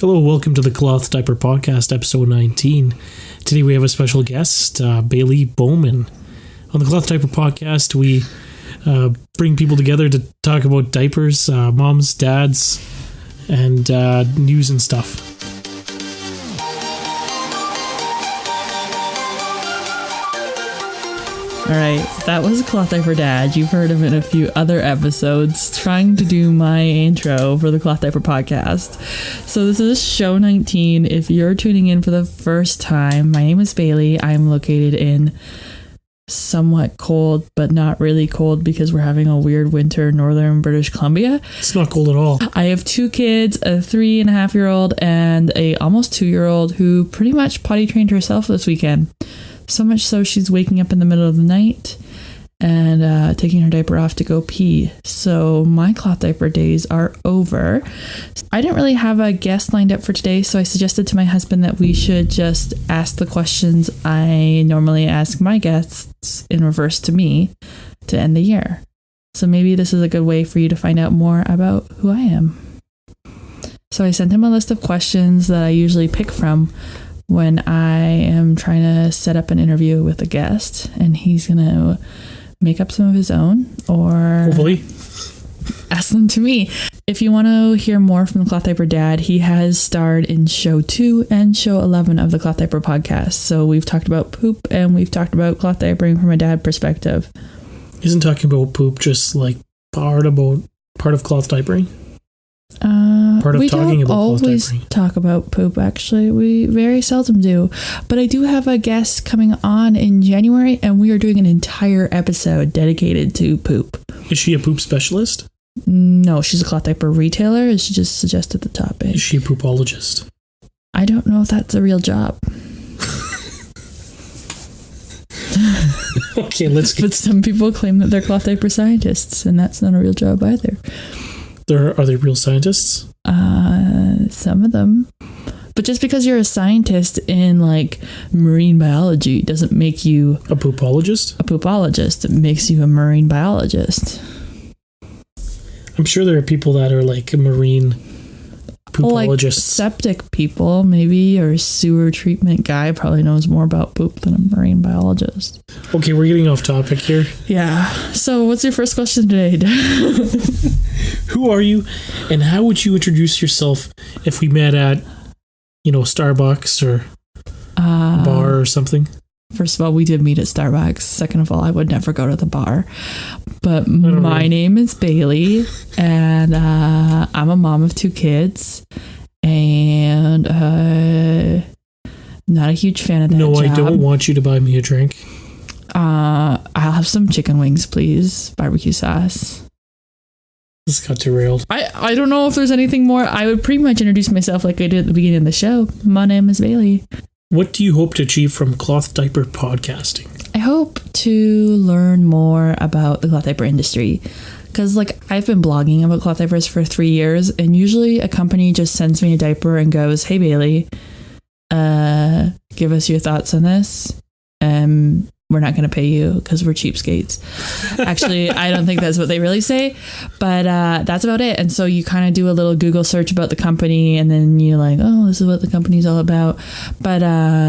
Hello, welcome to the Cloth Diaper Podcast, episode 19. Today we have a special guest, Bailey Bowman. On the Cloth Diaper Podcast, we bring people together to talk about diapers, moms, dads, and news and stuff. Alright, that was Cloth Diaper Dad. You've heard him in a few other episodes trying to do my intro for the Cloth Diaper Podcast. So this is show 19. If you're tuning in for the first time, my name is Bailey. I'm located in somewhat cold, but not really cold because we're having a weird winter in northern British Columbia. It's not cold at all. I have two kids, a 3.5-year-old and a almost 2-year-old who pretty much potty trained herself this weekend. So much so she's waking up in the middle of the night and taking her diaper off to go pee. So my cloth diaper days are over. I didn't really have a guest lined up for today, so I suggested to my husband that we should just ask the questions I normally ask my guests in reverse to me to end the year. So maybe this is a good way for you to find out more about who I am. So I sent him a list of questions that I usually pick from when I am trying to set up an interview with a guest, and he's going to make up some of his own or hopefully ask them to me. If you want to hear more from the Cloth Diaper Dad, he has starred in show 2 and show 11 of the Cloth Diaper Podcast. So we've talked about poop and we've talked about cloth diapering from a dad perspective. Isn't talking about poop just like part of cloth diapering? We don't always talk about poop, actually. We very seldom do. But I do have a guest coming on in January, and we are doing an entire episode dedicated to poop. Is she a poop specialist? No, she's a cloth diaper retailer. She just suggested the topic. Is she a poopologist? I don't know if that's a real job. Okay, let's get... But some people claim that they're cloth diaper scientists, and that's not a real job either. Are they real scientists? Some of them. But just because you're a scientist in like marine biology doesn't make you a poopologist? A poopologist. It makes you a marine biologist. I'm sure there are people that are like marine poopologists. Like septic people, maybe, or sewer treatment guy probably knows more about poop than a marine biologist. Okay, we're getting off topic here. Yeah. So what's your first question today? Who are you, and how would you introduce yourself if we met at, Starbucks or a bar or something? First of all, we did meet at Starbucks. Second of all, I would never go to the bar. But my name is Bailey, and I'm a mom of 2 kids, and not a huge fan of that job. I don't want you to buy me a drink. I'll have some chicken wings, please. Barbecue sauce. This got derailed. I don't know if there's anything more. I would pretty much introduce myself like I did at the beginning of the show. My name is Bailey. What do you hope to achieve from Cloth Diaper Podcasting? I hope to learn more about the cloth diaper industry. Because I've been blogging about cloth diapers for 3 years, and usually a company just sends me a diaper and goes, "Hey Bailey, give us your thoughts on this. We're not going to pay you because we're cheapskates." Actually, I don't think that's what they really say, but that's about it. And so you kind of do a little Google search about the company, and then you're like, oh, this is what the company's all about. But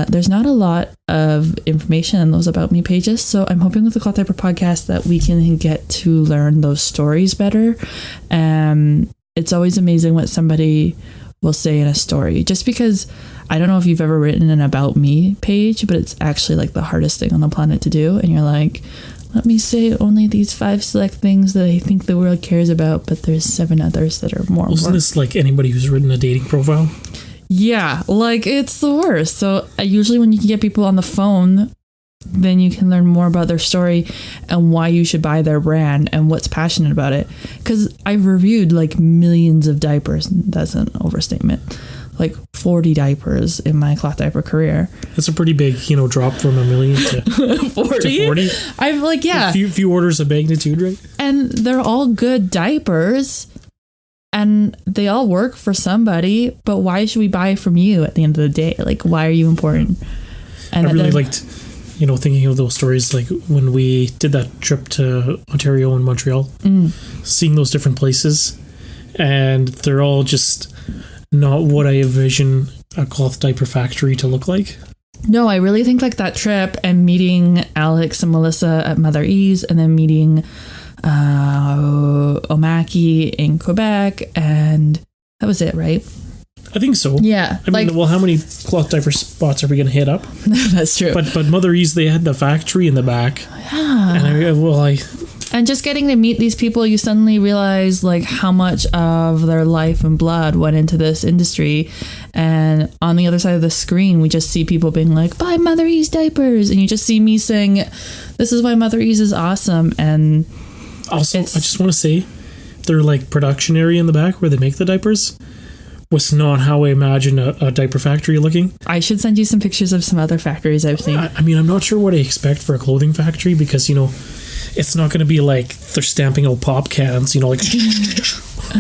there's not a lot of information on those About Me pages. So I'm hoping with the Cloth Diaper Podcast that we can get to learn those stories better. It's always amazing what somebody will say in a story, just because I don't know if you've ever written an About Me page, but it's actually like the hardest thing on the planet to do. And you're like, let me say only these 5 select things that I think the world cares about, but there's 7 others that are more. Wasn't this like anybody who's written a dating profile? Yeah, it's the worst. So usually when you can get people on the phone, then you can learn more about their story and why you should buy their brand and what's passionate about it. Because I've reviewed millions of diapers. That's an overstatement. 40 diapers in my cloth diaper career. That's a pretty big, drop from a million to 40. To 40. I've a few orders of magnitude, right? And they're all good diapers, and they all work for somebody. But why should we buy from you at the end of the day? Why are you important? And I really liked, thinking of those stories, when we did that trip to Ontario and Montreal, seeing those different places, and they're all just not what I envision a cloth diaper factory to look like. No, I really think like that trip and meeting Alex and Melissa at Mother E's, and then meeting Omaki in Quebec, and that was it, right? I think so. Yeah. I mean, well, how many cloth diaper spots are we going to hit up? That's true. But Mother E's, they had the factory in the back. Yeah. And just getting to meet these people, you suddenly realize like how much of their life and blood went into this industry. And on the other side of the screen, we just see people being like, buy Mother E's diapers. And you just see me saying, this is why Mother E's is awesome. And also, I just want to say, their like production area in the back where they make the diapers was not how I imagine a diaper factory looking. I should send you some pictures of some other factories I've seen. I mean, I'm not sure what I expect for a clothing factory because, you know, it's not going to be like they're stamping out pop cans, you know, like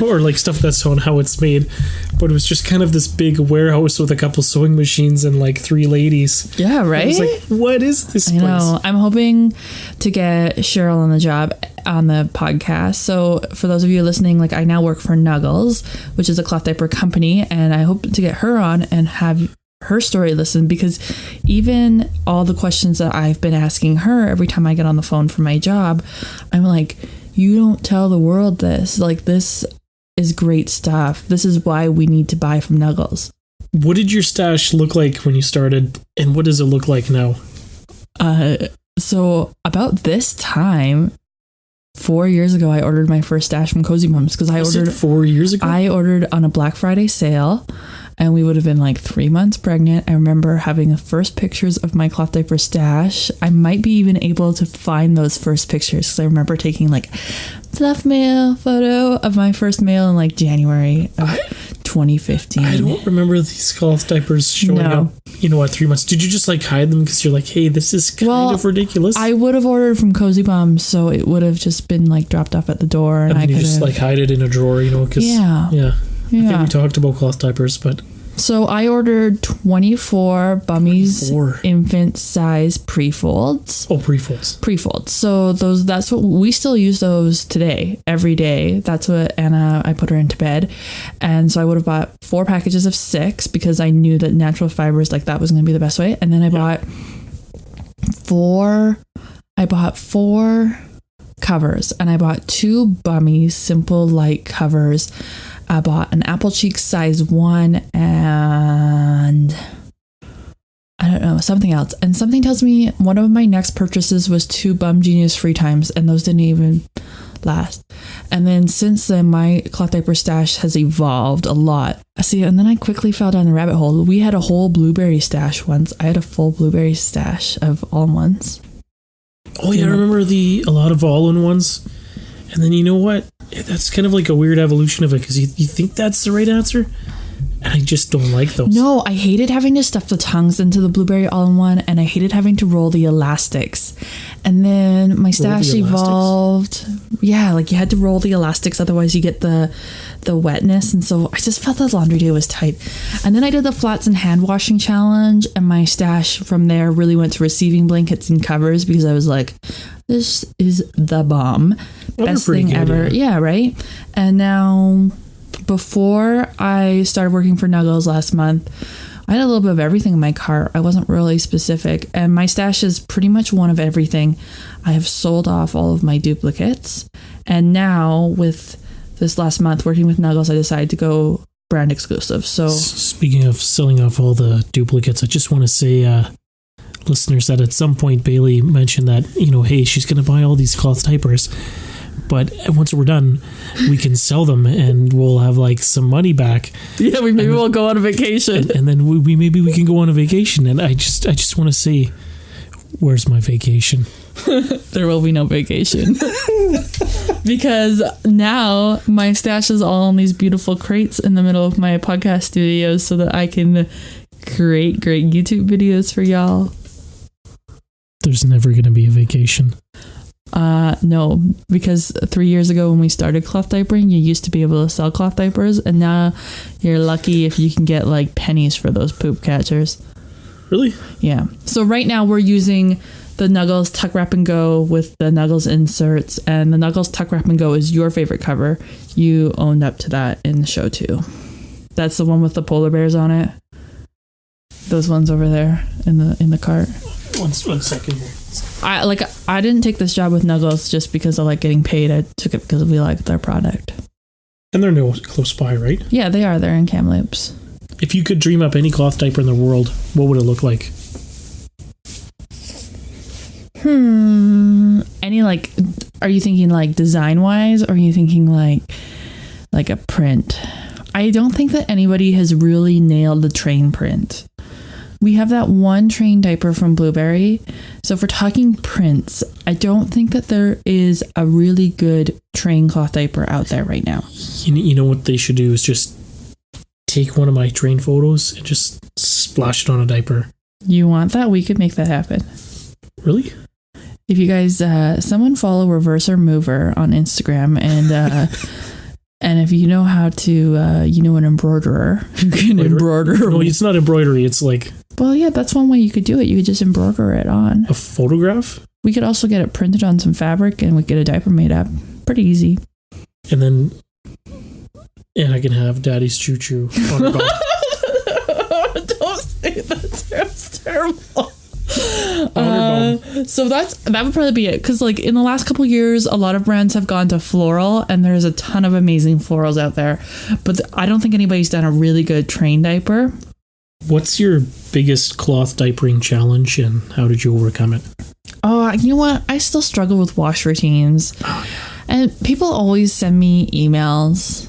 or like stuff that's on how it's made. But it was just kind of this big warehouse with a couple sewing machines and like 3 ladies. Yeah, right? I was like, what is this place? I know. I'm hoping to get Cheryl on the job on the podcast. So for those of you listening, like I now work for Nuggles, which is a cloth diaper company, and I hope to get her on and have her story listened, because even all the questions that I've been asking her every time I get on the phone for my job, I'm like, you don't tell the world this. Like, this is great stuff. This is why we need to buy from Nuggles. What did your stash look like when you started, and what does it look like now? So about this time, 4 years ago, I ordered my first stash from Cozy Mums, because I ordered 4 years ago. I ordered on a Black Friday sale, and we would have been like 3 months pregnant. I remember having the first pictures of my cloth diaper stash. I might be even able to find those first pictures, because I remember taking like fluff mail photo of my first mail in like January of 2015. I don't remember these cloth diapers showing up, you know, at 3 months. Did you just like hide them because you're like, hey, this is kind of ridiculous? I would have ordered from Cozy Bums, so it would have just been like dropped off at the door. And I could just like hide it in a drawer, you know, because yeah. I think we talked about cloth diapers, but... So I ordered 24 Bummies infant size pre-folds. Oh, pre-folds. Pre-folds. So that's what we still use those today, every day. That's what I put her into bed. And so I would have bought 4 packages of 6 because I knew that natural fibers like that was going to be the best way. And then I bought 4 covers, and I bought 2 Bummies simple light covers. I bought an apple cheek size 1 and I don't know, something else. And something tells me one of my next purchases was 2 Bum Genius free times, and those didn't even last. And then since then, my cloth diaper stash has evolved a lot. See, and then I quickly fell down the rabbit hole. We had a whole blueberry stash once. I had a full blueberry stash of all-in-ones. Oh yeah, I remember a lot of all-in-ones. And then you know what? That's kind of like a weird evolution of it, because you think that's the right answer, and I just don't like those. No, I hated having to stuff the tongues into the blueberry all-in-one, and I hated having to roll the elastics. And then my stash evolved. Yeah, like you had to roll the elastics, otherwise you get the wetness. And so I just felt the laundry day was tight. And then I did the flats and hand washing challenge, and my stash from there really went to receiving blankets and covers, because I was like, this is the bomb. Best thing ever. Yeah, right? And now, before I started working for Nuggles last month, I had a little bit of everything in my cart. I wasn't really specific. And my stash is pretty much one of everything. I have sold off all of my duplicates. And now, with this last month working with Nuggles, I decided to go brand exclusive. So, speaking of selling off all the duplicates, I just want to say... listeners, that at some point Bailey mentioned that, you know, hey, she's going to buy all these cloth diapers, but once we're done, we can sell them and we'll have like some money back. Yeah, we'll go on a vacation, and then we can go on a vacation. And I just want to say, where's my vacation? There will be no vacation. Because now my stash is all in these beautiful crates in the middle of my podcast studio, so that I can create great YouTube videos for y'all. There's never going to be a vacation. No, because 3 years ago when we started cloth diapering, you used to be able to sell cloth diapers, and now you're lucky if you can get like pennies for those poop catchers. Really? Yeah. So right now we're using the Nuggles Tuck Wrap and Go with the Nuggles inserts, and the Nuggles Tuck Wrap and Go is your favorite cover. You owned up to that in the show too. That's the one with the polar bears on it. Those ones over there in the cart. One second here. I didn't take this job with Nuggles just because I like getting paid. I took it because we liked their product. And they're no close by, right? Yeah, they are. They're in Kamloops. If you could dream up any cloth diaper in the world, what would it look like? Any like, are you thinking like design wise, or are you thinking like a print? I don't think that anybody has really nailed the train print. We have that one train diaper from Blueberry. So if we're talking prints, I don't think that there is a really good train cloth diaper out there right now. You know what they should do is just take one of my train photos and just splash it on a diaper. You want that? We could make that happen. Really? If you guys, someone follow Reverser Mover on Instagram, and and if you know how to, an embroiderer, you can embroider. No, it's not embroidery. It's like... Well, yeah, that's one way you could do it. You could just embroider it on. A photograph? We could also get it printed on some fabric, and we get a diaper made up. Pretty easy. And I can have Daddy's Choo Choo on her belt. Don't say that. That's terrible. On So that would probably be it, because like in the last couple years a lot of brands have gone to floral, and there's a ton of amazing florals out there, but I don't think anybody's done a really good train diaper. What's your biggest cloth diapering challenge, and how did you overcome it? Oh, you know what? I still struggle with wash routines. Oh, yeah. And people always send me emails,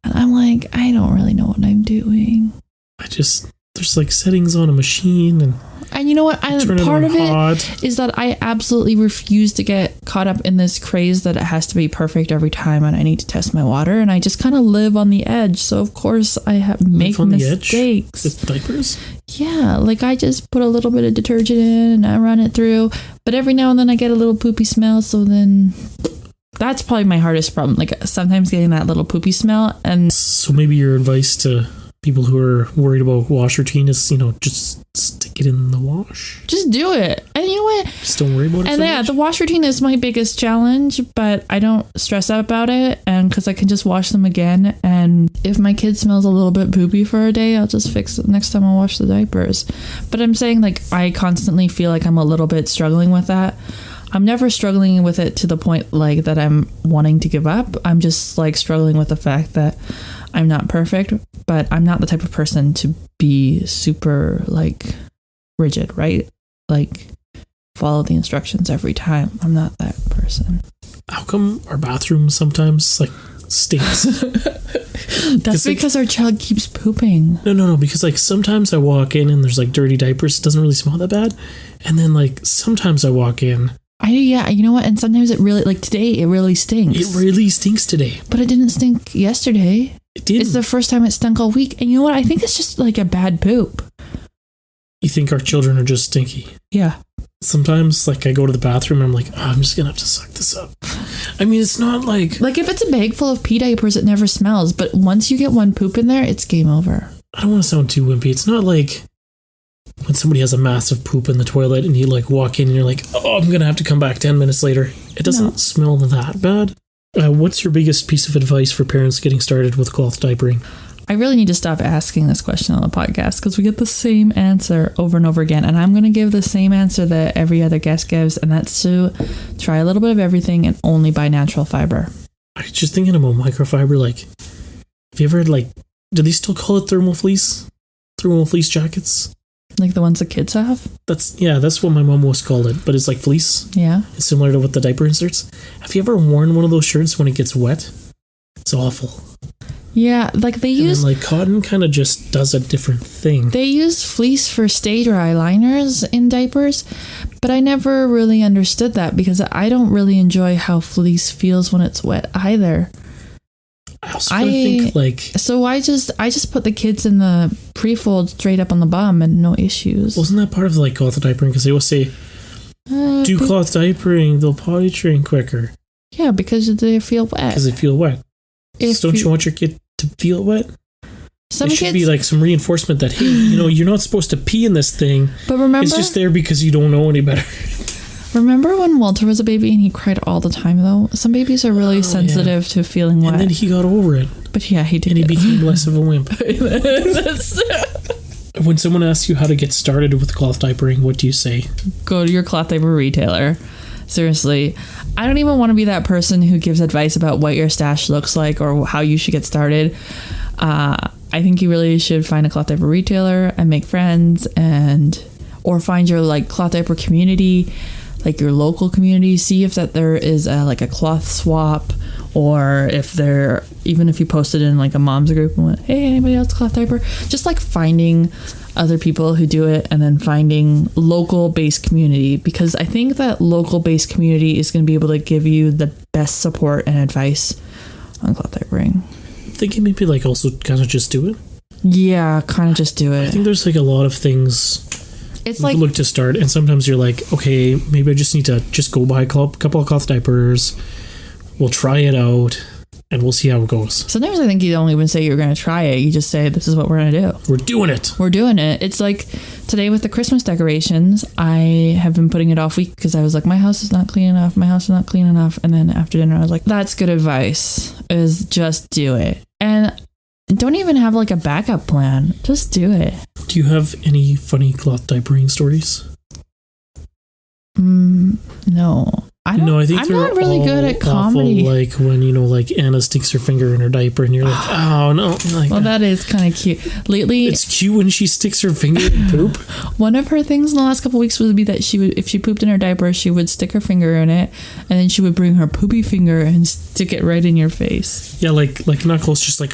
and I'm like, I don't really know what I'm doing. There's like settings on a machine, and you know what? Part of it is that I absolutely refuse to get caught up in this craze that it has to be perfect every time, and I need to test my water, and I just kind of live on the edge. So of course I make mistakes. With diapers? Yeah, like I just put a little bit of detergent in and I run it through, but every now and then I get a little poopy smell. So then that's probably my hardest problem. Like sometimes getting that little poopy smell. And so maybe your advice to people who are worried about wash routine is, just stick it in the wash. Just do it. And you know what? Just don't worry about it. And the wash routine is my biggest challenge, but I don't stress out about it, and because I can just wash them again. And if my kid smells a little bit poopy for a day, I'll just fix it next time I wash the diapers. But I'm saying, like, I constantly feel like I'm a little bit struggling with that. I'm never struggling with it to the point like that I'm wanting to give up. I'm just like struggling with the fact that I'm not perfect, but I'm not the type of person to be super like rigid, right? Like follow the instructions every time. I'm not that person. How come our bathroom sometimes like stinks? That's because our child keeps pooping. No, because like sometimes I walk in and there's like dirty diapers. It doesn't really smell that bad. And then like sometimes I walk in. You know what? And sometimes it really, like today, it really stinks. It really stinks today. But it didn't stink yesterday. It did. It's the first time it stunk all week. And you know what? I think it's just like a bad poop. You think our children are just stinky? Yeah. Sometimes, like, I go to the bathroom and I'm like, I'm just going to have to suck this up. I mean, it's not like... Like, if it's a bag full of pee diapers, it never smells. But once you get one poop in there, it's game over. I don't want to sound too wimpy. It's not like when somebody has a massive poop in the toilet and you, like, walk in and you're like, oh, I'm going to have to come back 10 minutes later. It doesn't smell that bad. What's your biggest piece of advice for parents getting started with cloth diapering? I really need to stop asking this question on the podcast because we get the same answer over and over again. And I'm going to give the same answer that every other guest gives, and that's to try a little bit of everything and only buy natural fiber. I was just thinking about microfiber. Like, have you ever had, like, do they still call it thermal fleece? Thermal fleece jackets? Like the ones the kids have? That's what my mom always called it, but it's like fleece. Yeah. It's similar to what the diaper inserts. Have you ever worn one of those shirts when it gets wet? It's awful. Yeah, like they use... And then, like, cotton kind of just does a different thing. They use fleece for stay dry liners in diapers, but I never really understood that because I don't really enjoy how fleece feels when it's wet either. I also think, like... So I just put the kids in the pre-fold straight up on the bum and no issues. Wasn't that part of, like, cloth diapering? Because they always say, do cloth diapering, they'll potty train quicker. Yeah, because they feel wet. Because they feel wet. So don't you want your kid to feel wet? There should be like some reinforcement that, hey, you're not supposed to pee in this thing. But remember, it's just there because you don't know any better. Remember when Walter was a baby and he cried all the time, though? Some babies are really sensitive to feeling wet. And then he got over it. But yeah, he did. And he became less of a wimp. That's When someone asks you how to get started with cloth diapering, what do you say? Go to your cloth diaper retailer. Seriously. I don't even want to be that person who gives advice about what your stash looks like or how you should get started. I think you really should find a cloth diaper retailer and make friends, or find your like cloth diaper community, like your local community. See if that there is like a cloth swap, or if you posted in like a mom's group and went, hey, anybody else cloth diaper? Just like finding other people who do it, and then finding local based community, because I think that local based community is going to be able to give you the best support and advice on cloth diapering. Thinking maybe like also kind of just do it. Yeah, kind of just do it. I think there's like a lot of things it's you like look to start, and sometimes you're like, okay, maybe I just need to just go buy a couple of cloth diapers. We'll try it out and we'll see how it goes. Sometimes I think you don't even say you're going to try it. You just say, this is what we're going to do. We're doing it. We're doing it. It's like today with the Christmas decorations, I have been putting it off week because I was like, my house is not clean enough. My house is not clean enough. And then after dinner, I was like, that's good advice, is just do it. And don't even have like a backup plan. Just do it. Do you have any funny cloth diapering stories? No. I think I'm not really good at comedy. Awful, like when like Anna sticks her finger in her diaper and you're like, oh no. Like, well, that is kind of cute. Lately, it's cute when she sticks her finger in poop. One of her things in the last couple of weeks would be that if she pooped in her diaper, she would stick her finger in it, and then she would bring her poopy finger and stick it right in your face. Yeah, like knuckles, just like.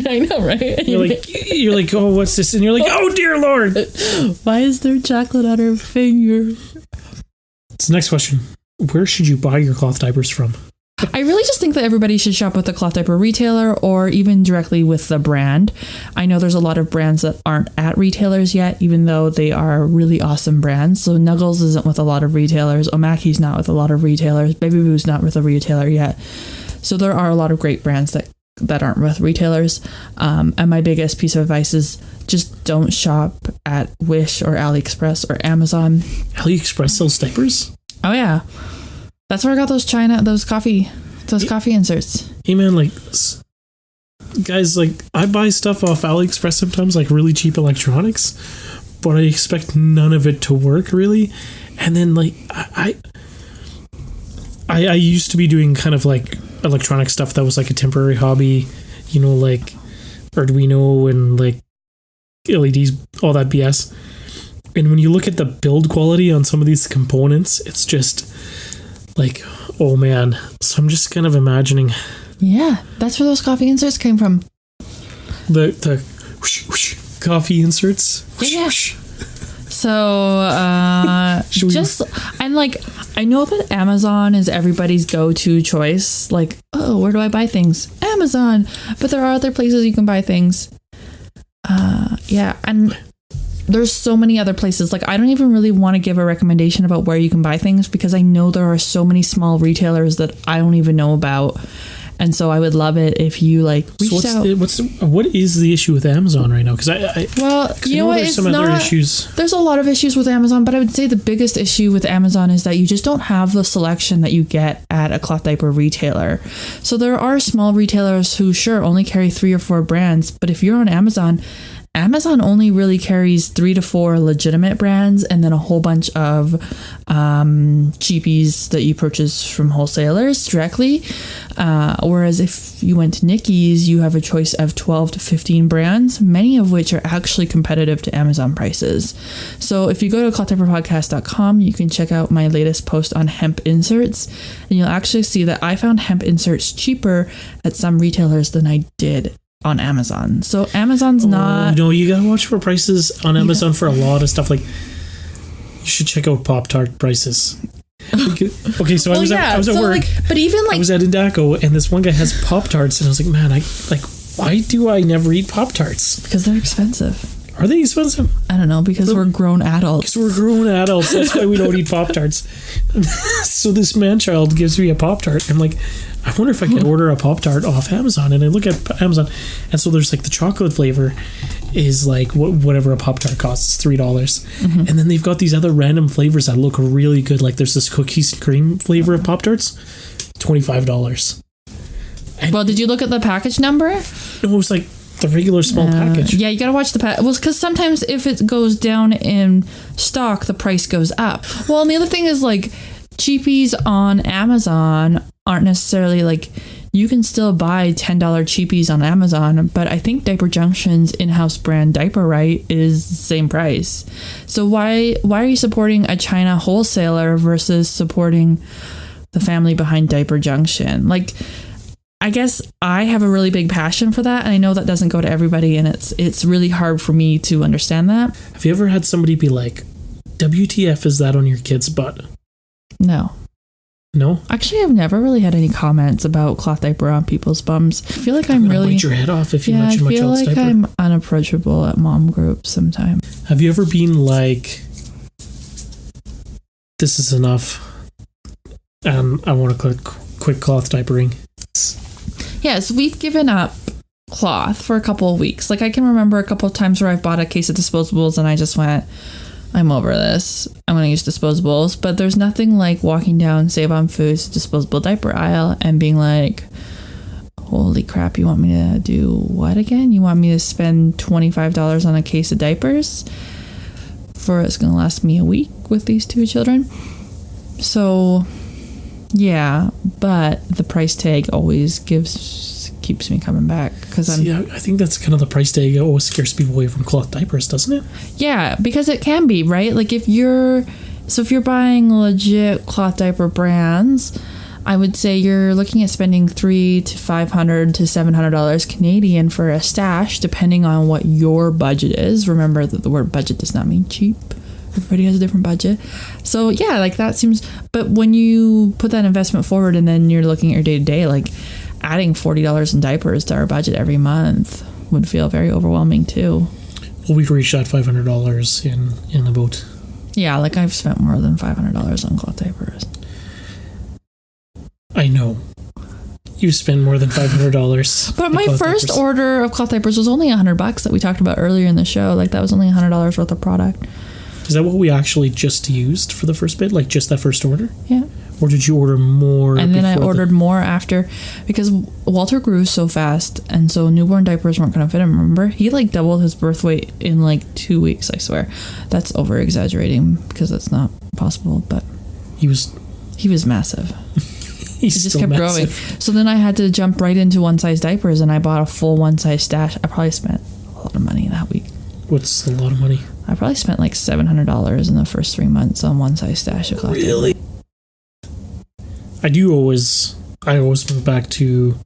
I know, right? You're like, oh, what's this? And you're like, oh dear Lord, why is there chocolate on her finger? So next question. Where should you buy your cloth diapers from? I really just think that everybody should shop with a cloth diaper retailer, or even directly with the brand. I know there's a lot of brands that aren't at retailers yet, even though they are really awesome brands. So Nuggles isn't with a lot of retailers. Omaki's not with a lot of retailers. Baby Boo's not with a retailer yet. So there are a lot of great brands that aren't with retailers. And my biggest piece of advice is just don't shop at Wish or AliExpress or Amazon. AliExpress sells diapers? Oh yeah, that's where I got those coffee inserts. Hey man, like guys, like I buy stuff off AliExpress sometimes, like really cheap electronics, but I expect none of it to work really. And then like I used to be doing kind of like electronic stuff that was like a temporary hobby, like Arduino and like LEDs, all that BS. And when you look at the build quality on some of these components, it's just like, oh man. So I'm just kind of imagining. Yeah, that's where those coffee inserts came from. The whoosh, whoosh, coffee inserts. Whoosh, yeah. Whoosh. So and like I know that Amazon is everybody's go-to choice. Like, oh, where do I buy things? Amazon. But there are other places you can buy things. Yeah, and there's so many other places. Like, I don't even really want to give a recommendation about where you can buy things, because I know there are so many small retailers that I don't even know about. And so I would love it if you like reached out. What is the issue with Amazon right now? Because you know what? There's some other issues. There's a lot of issues with Amazon, but I would say the biggest issue with Amazon is that you just don't have the selection that you get at a cloth diaper retailer. So there are small retailers who only carry 3 or 4 brands, but if you're on Amazon only really carries 3 to 4 legitimate brands, and then a whole bunch of cheapies that you purchase from wholesalers directly. Whereas if you went to Nikki's, you have a choice of 12 to 15 brands, many of which are actually competitive to Amazon prices. So if you go to clothdiaperpodcast.com, you can check out my latest post on hemp inserts, and you'll actually see that I found hemp inserts cheaper at some retailers than I did on Amazon. So Amazon's not... No, you gotta watch for prices on Amazon for a lot of stuff. Like, you should check out Pop-Tart prices. Okay, so I was at work. But even like... I was at Indaco, and this one guy has Pop-Tarts, and I was like, man, why do I never eat Pop-Tarts? Because they're expensive. Are they expensive? I don't know, because we're grown adults. Because we're grown adults. That's why we don't eat Pop-Tarts. So this man-child gives me a Pop-Tart. I'm like, I wonder if I could order a Pop-Tart off Amazon. And I look at Amazon, and so there's like the chocolate flavor is like whatever a Pop-Tart costs, $3. Mm-hmm. And then they've got these other random flavors that look really good. Like there's this cookies and cream flavor of Pop-Tarts, $25. And Well, did you look at the package number? It was like the regular small package. Yeah, you gotta watch the package. Well, because sometimes if it goes down in stock, the price goes up. Well, and the other thing is like cheapies on Amazon aren't necessarily like, you can still buy $10 cheapies on Amazon, but I think Diaper Junction's in-house brand Diaper Right is the same price. So why are you supporting a China wholesaler versus supporting the family behind Diaper Junction? Like, I guess I have a really big passion for that, and I know that doesn't go to everybody, and it's really hard for me to understand that. Have you ever had somebody be like, WTF is that on your kid's butt? No. No? Actually, I've never really had any comments about cloth diaper on people's bums. I feel like I'm really... bite your head off if you mention my child's diaper. I feel like I'm unapproachable at mom groups sometimes. Have you ever been like, this is enough, and I want to quit cloth diapering? Yes, we've given up cloth for a couple of weeks. Like, I can remember a couple of times where I've bought a case of disposables and I just went, I'm over this. I'm going to use disposables. But there's nothing like walking down Save on Foods disposable diaper aisle and being like, holy crap, you want me to do what again? You want me to spend $25 on a case of diapers for it's going to last me a week with these two children? So... yeah, but the price tag always keeps me coming back because I think that's kind of the price tag that always scares people away from cloth diapers, doesn't it? Yeah, because it can be, right? Like if you're buying legit cloth diaper brands, I would say you're looking at spending $300 to $500 to $700 Canadian for a stash, depending on what your budget is. Remember that the word budget does not mean cheap. Everybody has a different budget. So yeah, like that seems, but when you put that investment forward and then you're looking at your day to day, like adding $40 in diapers to our budget every month would feel very overwhelming too. Well, we've reached that $500 in about... yeah, like I've spent more than $500 on cloth diapers. I know. You spend more than $500. But my first order of cloth diapers was only $100 that we talked about earlier in the show. Like that was only $100 worth of product. Is that what we actually just used for the first bit? Like just that first order? Yeah. Or did you order more? And then I ordered more after because Walter grew so fast and so newborn diapers weren't going to fit him, remember? He like doubled his birth weight in like 2 weeks, I swear. That's over exaggerating because that's not possible, but he was massive. He just kept growing. So then I had to jump right into one size diapers and I bought a full one size stash. I probably spent a lot of money that week. What's a lot of money? I probably spent like $700 in the first 3 months on one size stash of cloth. Really? I always move back to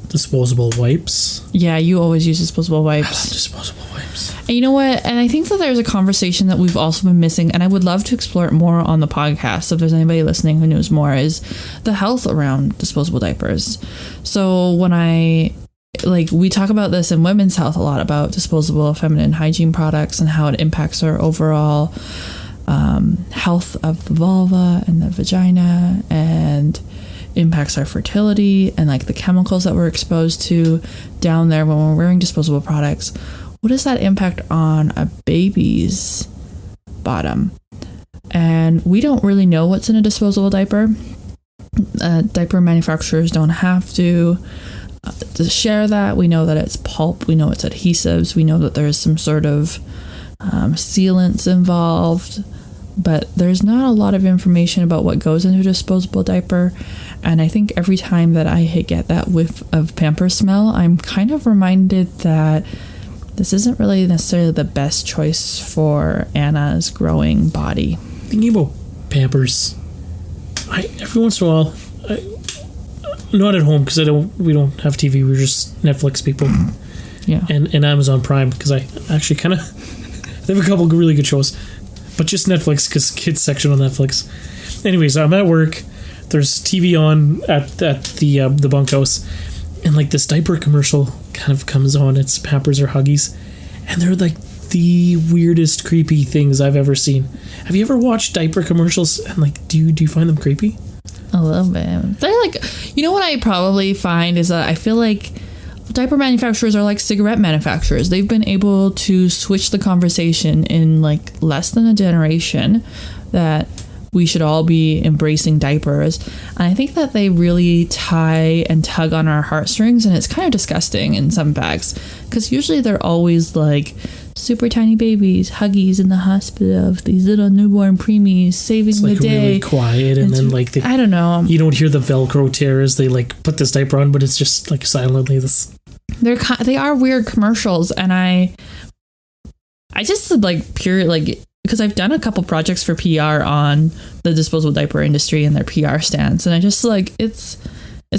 disposable wipes. Yeah, you always use disposable wipes. I love disposable wipes. And you know what? And I think that there's a conversation that we've also been missing, and I would love to explore it more on the podcast. So if there's anybody listening who knows more, is the health around disposable diapers. So when we talk about this in women's health a lot, about disposable feminine hygiene products and how it impacts our overall health of the vulva and the vagina and impacts our fertility and like the chemicals that we're exposed to down there when we're wearing disposable products. What does that impact on a baby's bottom? And we don't really know what's in a disposable diaper. Diaper manufacturers don't have to share that. We know that it's pulp, we know it's adhesives, we know that there's some sort of sealants involved, but there's not a lot of information about what goes into a disposable diaper. And I think every time that I get that whiff of Pampers smell, I'm kind of reminded that this isn't really necessarily the best choice for Anna's growing body. Thinking about Pampers, every once in a while, not at home because we don't have TV, we're just Netflix people. Yeah. And Amazon Prime because I actually kind of they have a couple really good shows, but just Netflix because kids section on Netflix. Anyways, I'm at work. There's TV on at the bunkhouse, and like this diaper commercial kind of comes on. It's Pampers or Huggies, and they're like the weirdest, creepy things I've ever seen. Have you ever watched diaper commercials and like do you find them creepy? A little bit. They're like, you know what I probably find is that I feel like diaper manufacturers are like cigarette manufacturers. They've been able to switch the conversation in like less than a generation, that we should all be embracing diapers. And I think that they really tie and tug on our heartstrings, and it's kind of disgusting in some bags, because usually they're always like super tiny babies, huggies in the hospital of these little newborn preemies saving it's like the day. Really quiet, and then like I don't know. You don't hear the Velcro tear as they like put this diaper on, but it's just like silently this. They are weird commercials, and I just like pure like, because I've done a couple projects for PR on the disposable diaper industry and their PR stance, and I just like it's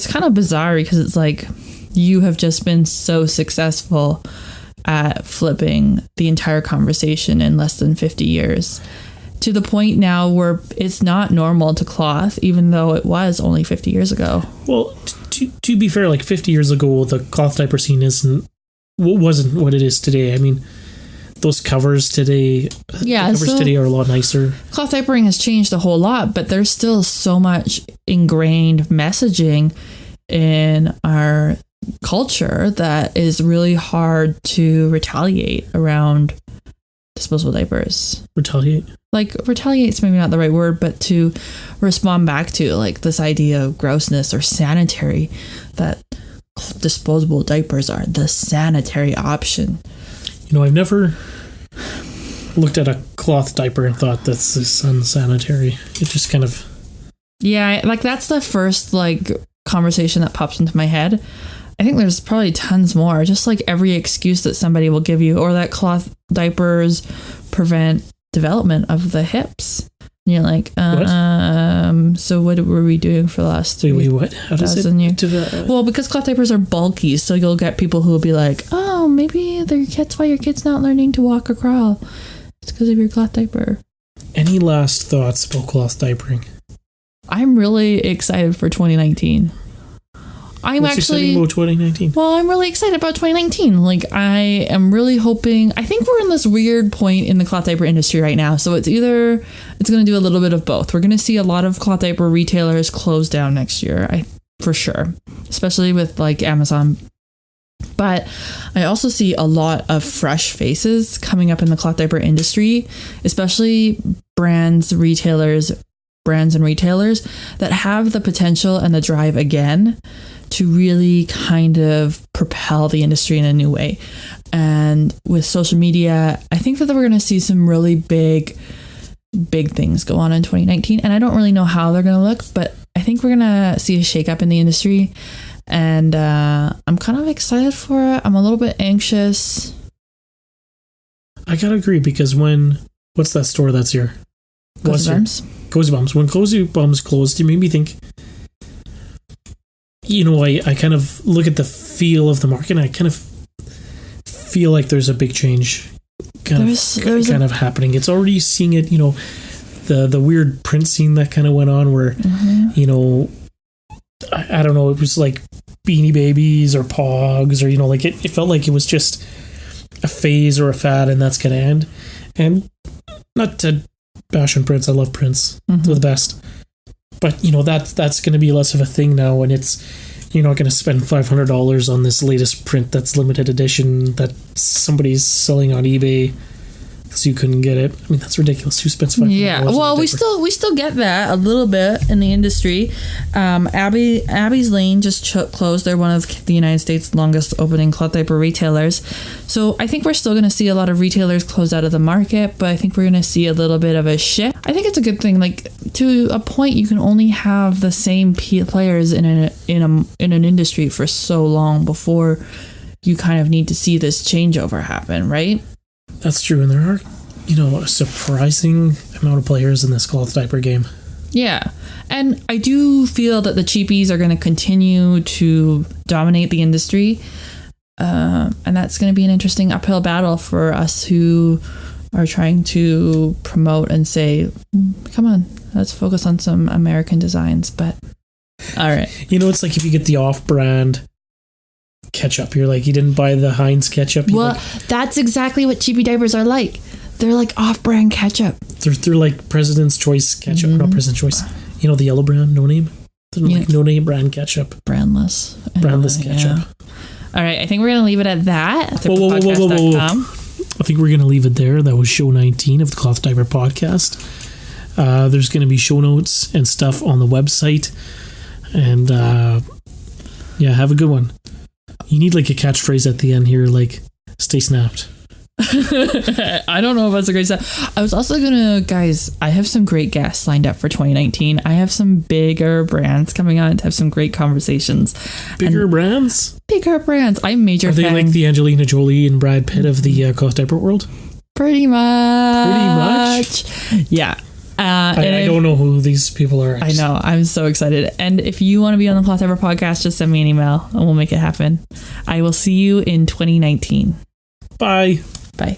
kind of bizarre, because it's like you have just been so successful at flipping the entire conversation in less than 50 years, to the point now where it's not normal to cloth, even though it was only 50 years ago. Well, to be fair, like 50 years ago, the cloth diaper scene wasn't what it is today. I mean, those covers today, today are a lot nicer. Cloth diapering has changed a whole lot, but there's still so much ingrained messaging in our culture that is really hard to retaliate around disposable diapers. Retaliate? Like, retaliate's maybe not the right word, but to respond back to, like, this idea of grossness or sanitary, that disposable diapers are the sanitary option. You know, I've never looked at a cloth diaper and thought this is unsanitary. It just kind of... Yeah, like, that's the first, like, conversation that pops into my head. I think there's probably tons more, just like every excuse that somebody will give you, or that cloth diapers prevent development of the hips. And you're like, so what were we doing for the last what? How does it develop? Well, because cloth diapers are bulky, so you'll get people who will be like, oh, maybe that's why your kid's not learning to walk or crawl. It's because of your cloth diaper. Any last thoughts about cloth diapering? I'm really excited for 2019. What's exciting about 2019? Well, I'm really excited about 2019. Like, I am really hoping... I think we're in this weird point in the cloth diaper industry right now. So it's going to do a little bit of both. We're going to see a lot of cloth diaper retailers close down next year, for sure. Especially with, like, Amazon. But I also see a lot of fresh faces coming up in the cloth diaper industry, especially brands and retailers that have the potential and the drive again to really kind of propel the industry in a new way. And with social media, I think that we're going to see some really big things go on in 2019. And I don't really know how they're going to look, but I think we're going to see a shakeup in the industry. And I'm kind of excited for it. I'm a little bit anxious. I gotta agree, because what's that store that's here? Cozy Bums. Cozy Bums. When Cozy Bums closed, it made me think, you know, I kind of look at the feel of the market, and I kind of feel like there's a big change kind of happening. It's already seeing it, you know, the weird print scene that kind of went on where, you know, I don't know, it was like Beanie Babies or Pogs, or, you know, like it felt like it was just a phase or a fad, and that's going to end. And not to bash on Prince, I love Prince. They're the best. But, you know, that's going to be less of a thing now, and you're not going to spend $500 on this latest print that's limited edition that somebody's selling on eBay because you couldn't get it. I mean, that's ridiculous. Who spends $500? Yeah, well, we still get that a little bit in the industry. Abby's Lane just closed. They're one of the United States' longest opening cloth diaper retailers. So I think we're still going to see a lot of retailers close out of the market, but I think we're going to see a little bit of a shift. I think it's a good thing. Like, to a point, you can only have the same players in an industry for so long before you kind of need to see this changeover happen, right? That's true, and there are, you know, a surprising amount of players in this cloth diaper game. Yeah, and I do feel that the cheapies are going to continue to dominate the industry, and that's going to be an interesting uphill battle for us who are trying to promote and say, come on, let's focus on some American designs. But all right, you know, it's like if you get the off-brand ketchup, you're like, you didn't buy the Heinz ketchup. Well, that's exactly what cheapy diapers are like. They're like off-brand ketchup. They're like President's Choice ketchup, not President's Choice. You know, the yellow brand, no name. They're like no name brand ketchup. Brandless ketchup. Yeah. All right, I think we're gonna leave it at that. Whoa. I think we're gonna leave it there. That was show 19 of the Cloth Diaper Podcast. There's going to be show notes and stuff on the website. And yeah, have a good one. You need like a catchphrase at the end here, like stay snapped. I don't know if that's a great step. I was also gonna, guys, I have some great guests lined up for 2019. I have some bigger brands coming on to have some great conversations. Bigger brands? Bigger brands. I'm major Are they fan. like the Angelina Jolie and Brad Pitt of the Cloth Diaper world? Pretty much. Yeah. I don't know who these people are. I know. I'm so excited. And if you want to be on the Cloth Diaper podcast, just send me an email and we'll make it happen. I will see you in 2019. Bye. Bye.